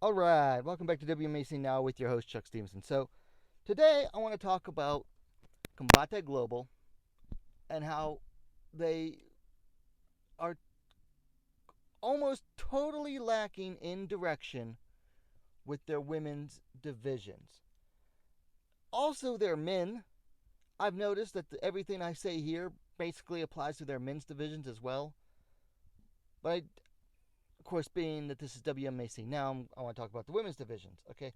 All right, welcome back to Wmma Now with your host Chuck Stevenson. So today I want to talk about Combate Global and how they are almost totally lacking in direction with their women's divisions. Also, their men. I've noticed that everything I say here basically applies to their men's divisions as well. But of course, being that this is WMAC now, I want to talk about the women's divisions. Okay,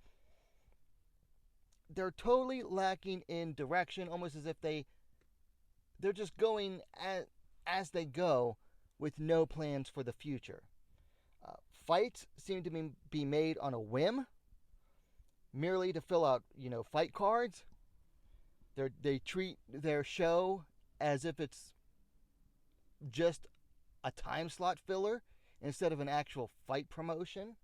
they're totally lacking in direction, almost as if they're just going as they go with no plans for the future. Fights seem to be made on a whim, merely to fill out, fight cards. They treat their show as if it's just a time slot filler instead of an actual fight promotion.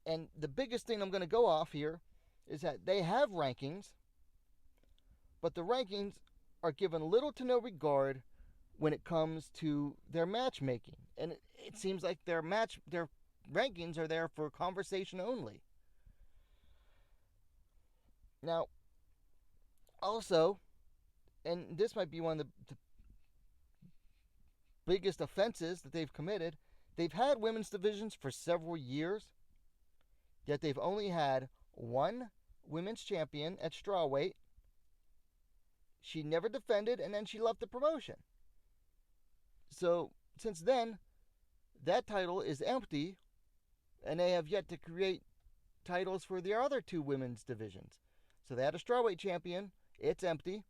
And the biggest thing I'm going to go off here is that they have rankings, but the rankings are given little to no regard when it comes to their matchmaking. And it seems like their rankings are there for conversation only. Now, also, and this might be one of the biggest offenses that they've committed, they've had women's divisions for several years, yet they've only had one women's champion at strawweight. She never defended, and then she left the promotion. So, since then, that title is empty, and they have yet to create titles for their other two women's divisions. So they had a strawweight champion, it's empty.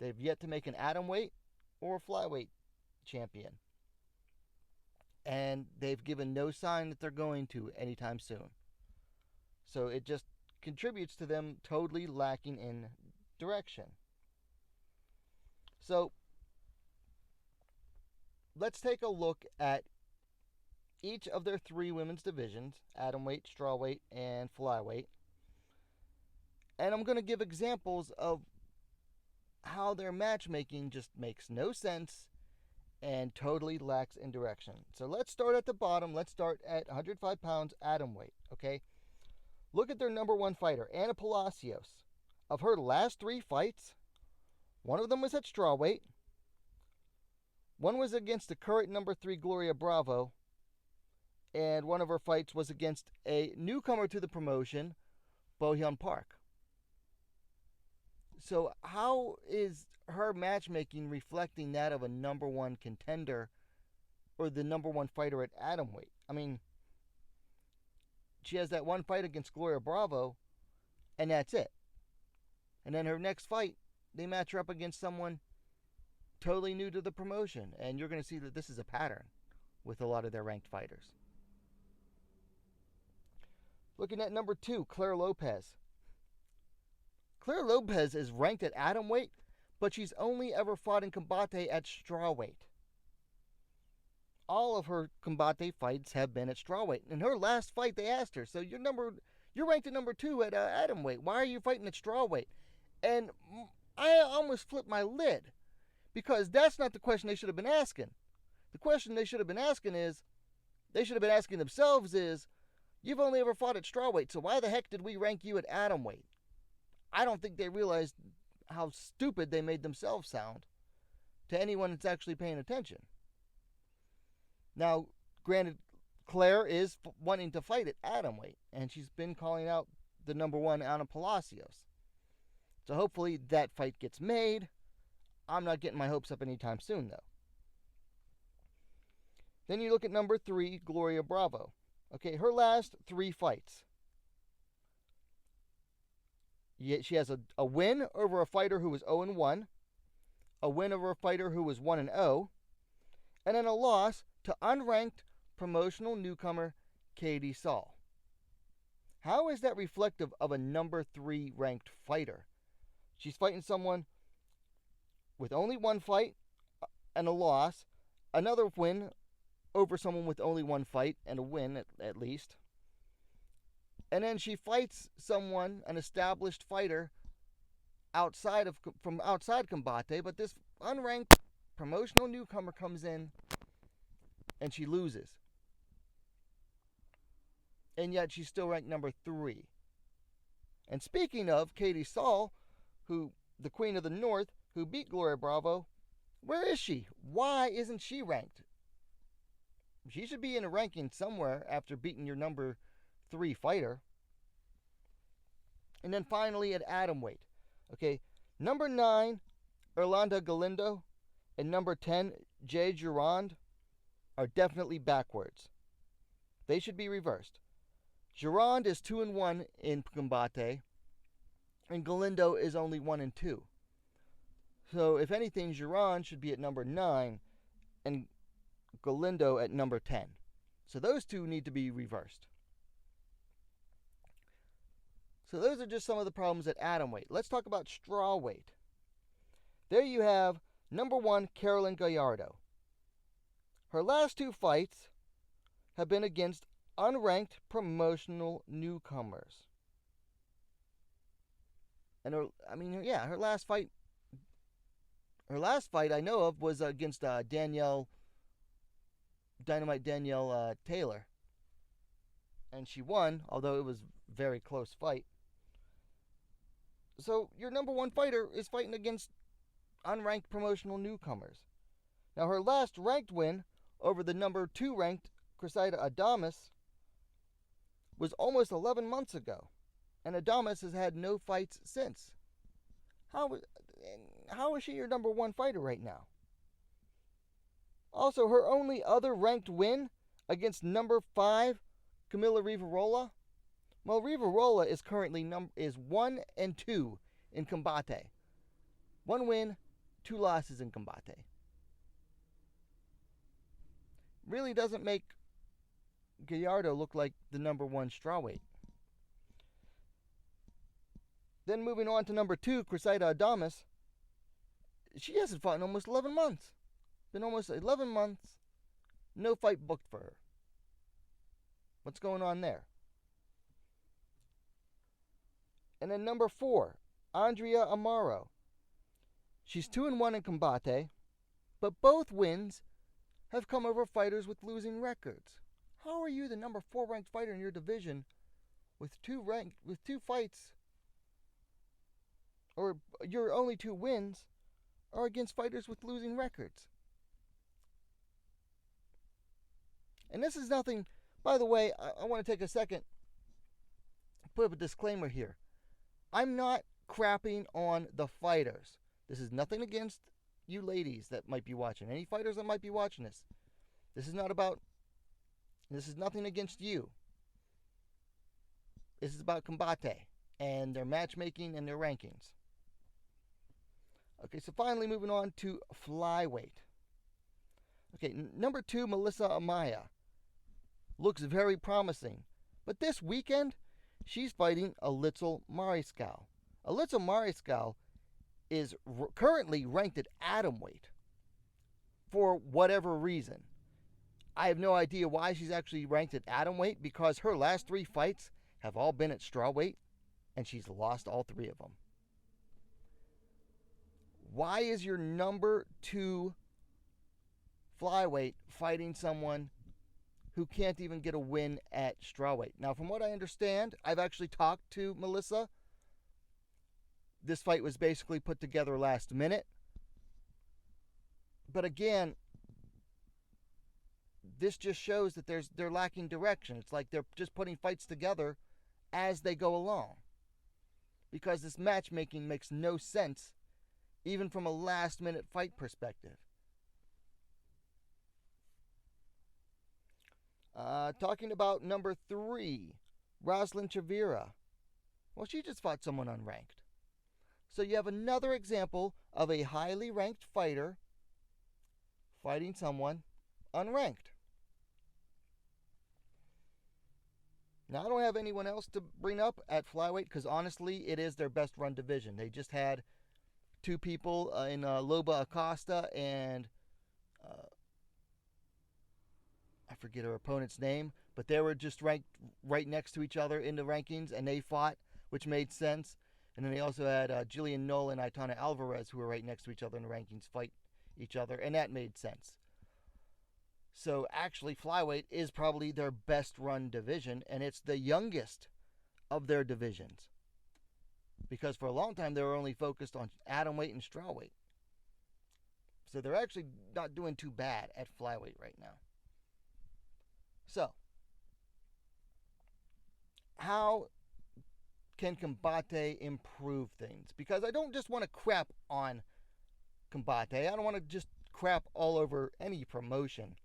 They've yet to make an atomweight or a flyweight champion. And they've given no sign that they're going to anytime soon. So it just contributes to them totally lacking in direction. So let's take a look at each of their three women's divisions, atomweight, strawweight, and flyweight. And I'm going to give examples of how their matchmaking just makes no sense and totally lacks in direction. So let's start at the bottom. Let's start at 105 pounds atomweight, okay? Look at their number one fighter, Anna Palacios. Of her last three fights, one of them was at strawweight, one was against the current number 3 Gloria Bravo, and one of her fights was against a newcomer to the promotion, Bohyun Park. So how is her matchmaking reflecting that of a number one contender or the number one fighter at atomweight? I mean, she has that one fight against Gloria Bravo, and that's it. And then her next fight, they match her up against someone totally new to the promotion. And you're going to see that this is a pattern with a lot of their ranked fighters. Looking at number 2, Claire Lopez. Claire Lopez is ranked at atomweight, but she's only ever fought in Combate at strawweight. All of her Combate fights have been at strawweight. In her last fight, they asked her, so you're ranked at number 2 at atomweight. Why are you fighting at strawweight? And I almost flipped my lid, because that's not the question they should have been asking. The question they should have been asking themselves is, you've only ever fought at strawweight, so why the heck did we rank you at atomweight? I don't think they realized how stupid they made themselves sound to anyone that's actually paying attention. Now, granted, Claire is wanting to fight at atomweight, and she's been calling out the number 1 Anna Palacios. So hopefully that fight gets made. I'm not getting my hopes up anytime soon, though. Then you look at number 3, Gloria Bravo. Okay, her last 3 fights. She has a win over a fighter who was 0-1, a win over a fighter who was 1-0, and then a loss to unranked promotional newcomer Katie Saul. How is that reflective of a number 3 ranked fighter? She's fighting someone with only one fight and a loss, another win over someone with only one fight and a win at least. And then she fights someone, an established fighter, from outside Combate, but this unranked promotional newcomer comes in and she loses. and yet she's still ranked number 3. And speaking of Katie Saul, who the Queen of the North, who beat Gloria Bravo, where is she? Why isn't she ranked? She should be in a ranking somewhere after beating your number 3 fighter. And then finally at atomweight. Okay, number 9, Erlanda Galindo, and number 10, Jay Gironde, are definitely backwards. They should be reversed. Gironde is 2-1 in Combate, and Galindo is only 1-2. So if anything, Gironde should be at number 9 and Galindo at number 10. So those two need to be reversed. So those are just some of the problems at atomweight. Let's talk about strawweight. There you have number 1, Carolyn Gallardo. Her last 2 fights have been against unranked promotional newcomers. And her last fight I know of was against Dynamite Danielle Taylor. And she won, although it was a very close fight. So your number 1 fighter is fighting against unranked promotional newcomers. Now her last ranked win over the number 2 ranked Cressida Adames was almost 11 months ago, and Adames has had no fights since. How is she your number 1 fighter right now? Also, her only other ranked win against number 5 Camila Rivarola. Well, Rivarola is currently 1-2 in Combate. 1 win, 2 losses in Combate. Really doesn't make Gallardo look like the number 1 strawweight. Then moving on to number 2, Cressida Adames. She hasn't fought in almost 11 months. Been almost 11 months, no fight booked for her. What's going on there? And then number 4, Andrea Amaro. She's 2-1 in Combate, but both wins have come over fighters with losing records. How are you the number 4 ranked fighter in your division with 2 fights, or your only 2 wins are against fighters with losing records? And this is nothing, by the way, I want to take a second, put up a disclaimer here. I'm not crapping on the fighters. This is nothing against you ladies that might be watching. Any fighters that might be watching this. This is nothing against you. This is about Combate and their matchmaking and their rankings. Okay, so finally moving on to flyweight. Okay, number 2, Melissa Amaya. Looks very promising. But this weekend, she's fighting Alitzel Mariscal. Alitzel Mariscal is currently ranked at atomweight for whatever reason. I have no idea why she's actually ranked at atomweight, because her last 3 fights have all been at strawweight, and she's lost all 3 of them. Why is your number 2 flyweight fighting someone who can't even get a win at strawweight? Now, from what I understand, I've actually talked to Melissa. This fight was basically put together last minute. But again, this just shows that they're lacking direction. It's like they're just putting fights together as they go along, because this matchmaking makes no sense, even from a last-minute fight perspective. Talking about number 3, Roslyn Chavira. Well, she just fought someone unranked. So you have another example of a highly ranked fighter fighting someone unranked. Now, I don't have anyone else to bring up at flyweight because, honestly, it is their best run division. They just had 2 people in Loba Acosta and I forget her opponent's name, but they were just ranked right next to each other in the rankings, and they fought, which made sense. And then they also had Jillian Knoll and Aitana Alvarez, who were right next to each other in the rankings, fight each other, and that made sense. So actually, flyweight is probably their best run division, and it's the youngest of their divisions. Because for a long time, they were only focused on atomweight and strawweight. So they're actually not doing too bad at flyweight right now. So, how can Combate improve things? Because I don't just want to crap on Combate. I don't want to just crap all over any promotion.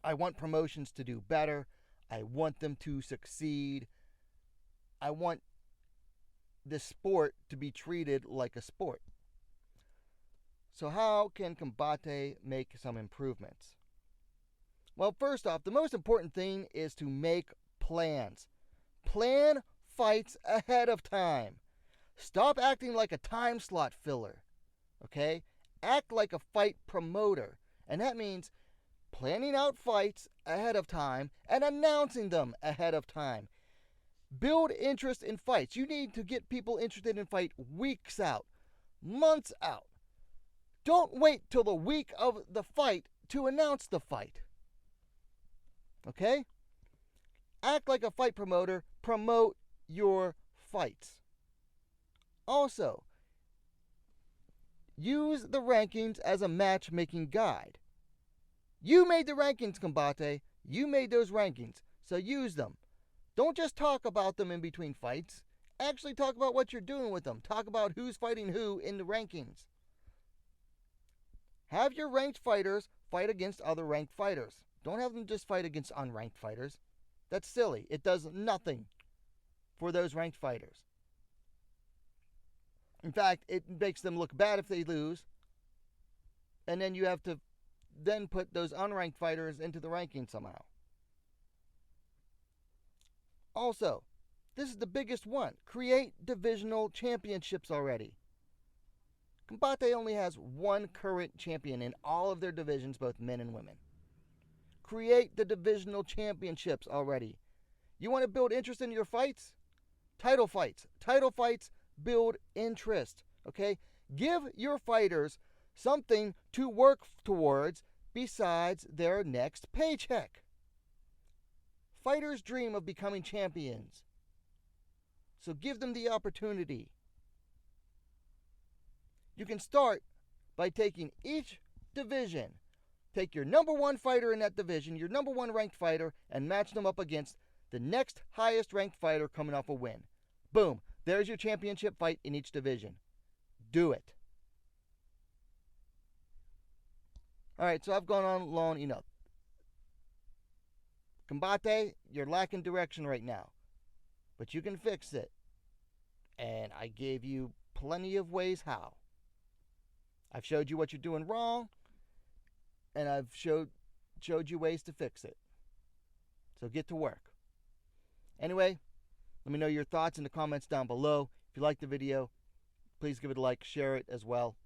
I want promotions to do better. I want them to succeed. I want the sport to be treated like a sport. So how can Combate make some improvements? Well, first off, the most important thing is to make plans. Plan fights ahead of time. Stop acting like a time slot filler. Okay? Act like a fight promoter. And that means planning out fights ahead of time and announcing them ahead of time. Build interest in fights. You need to get people interested in fight weeks out, months out. Don't wait till the week of the fight to announce the fight. Okay? Act like a fight promoter. Promote your fights. Also, use the rankings as a matchmaking guide. You made the rankings, Combate. You made those rankings, so use them. Don't just talk about them in between fights. Actually talk about what you're doing with them. Talk about who's fighting who in the rankings. Have your ranked fighters fight against other ranked fighters. Don't have them just fight against unranked fighters. That's silly. It does nothing for those ranked fighters. In fact, it makes them look bad if they lose. And then you have to then put those unranked fighters into the ranking somehow. Also, this is the biggest one. Create divisional championships already. Combate only has one current champion in all of their divisions, both men and women. Create the divisional championships already. You want to build interest in your fights? Title fights. Title fights build interest. Okay? Give your fighters something to work towards besides their next paycheck. Fighters dream of becoming champions. So give them the opportunity. You can start by taking each division. Take your number one fighter in that division, your number one ranked fighter, and match them up against the next highest ranked fighter coming off a win. Boom. There's your championship fight in each division. Do it. All right, so I've gone on long enough. Combate, you're lacking direction right now. But you can fix it. And I gave you plenty of ways how. I've showed you what you're doing wrong, and I've showed you ways to fix it. So get to work. Anyway, let me know your thoughts in the comments down below. If you liked the video, please give it a like, share it as well.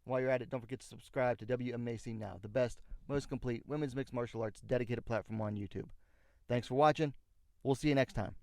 While you're at it, don't forget to subscribe to Wmma Now, the best, most complete women's mixed martial arts dedicated platform on YouTube. Thanks for watching. We'll see you next time.